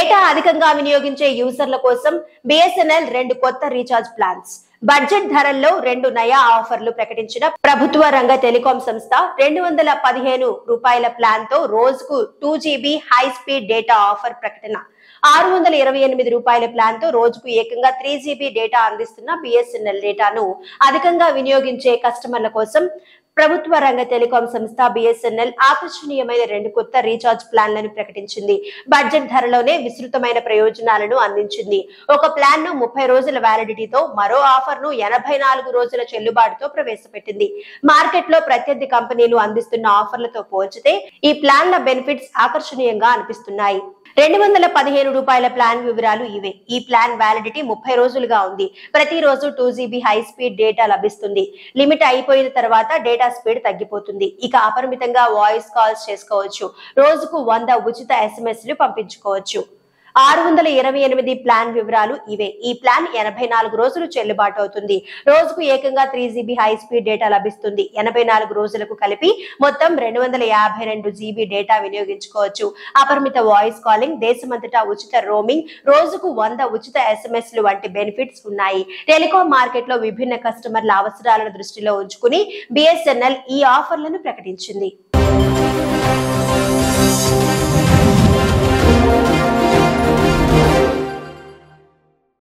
Data అధికంగా వినియోగించే యూజర్ల కోసం బిఎస్ఎన్ఎల్ 2 కొత్త రీఛార్జ్ ప్లాన్స్. బడ్జెట్ ధరల్లో 2 నయా ఆఫర్లు ప్రకటించిన ప్రభుత్వ రంగ టెలికాం సంస్థ 215 రూపాయల ప్లాన్ తో రోజుకు 2 GB high speed data offer ప్రకటన. 628 రూపాయల ప్లాన్ తో రోజుకు ఏకంగా 3 GB డేటా అందిస్తున్న బిఎస్ఎన్ఎల్ డేటాను అధికంగా వినియోగించే కస్టమర్ల కోసం ప్రభుత్వ రంగ టెలికాం సంస్థ బిఎస్ఎన్ఎల్ ఆకర్షణీయమైన 2 కొత్త రీఛార్జ్ ప్లాన్లను ప్రకటించింది. బడ్జెట్ ధరలోనే విస్తృతమైన ప్రయోజనాలను అందించింది. ఒక ప్లాన్ ను 30 రోజుల వ్యాలిడిటీతో, మరో ఆఫర్ ను 84 రోజుల చెల్లుబాటుతో ప్రవేశపెట్టింది. మార్కెట్ లో ప్రత్యర్థి కంపెనీలు అందిస్తున్న ఆఫర్లతో పోల్చితే ఈ ప్లాన్ల బెనిఫిట్స్ ఆకర్షణీయంగా అనిపిస్తున్నాయి. 215 రూపాయల ప్లాన్ వివరాలు ఇవే. ఈ ప్లాన్ వ్యాలిడిటీ 30 రోజులుగా ఉంది. ప్రతిరోజు 2 GB హై స్పీడ్ డేటా లభిస్తుంది. లిమిట్ అయిపోయిన తర్వాత డేటా స్పీడ్ తగ్గిపోతుంది. ఇక అపరిమితంగా వాయిస్ కాల్స్ చేసుకోవచ్చు. రోజుకు 100 ఉచిత SMS పంపించుకోవచ్చు. 628 ప్లాన్ వివరాలు ఇవే. ఈ ప్లాన్ 84 రోజులు చెల్లుబాటు అవుతుంది. రోజుకు ఏకంగా 3 GB హై స్పీడ్ డేటా లభిస్తుంది. 84 రోజులకు కలిపి మొత్తం 252 GB డేటా వినియోగించుకోవచ్చు. అపరిమిత వాయిస్ కాలింగ్, దేశమంతటా ఉచిత రోమింగ్, రోజుకు 100 ఉచిత SMS వంటి బెనిఫిట్స్ ఉన్నాయి. టెలికాం మార్కెట్ లో విభిన్న కస్టమర్ల అవసరాలను దృష్టిలో ఉంచుకుని బిఎస్ఎన్ఎల్ ఈ ఆఫర్లను ప్రకటించింది.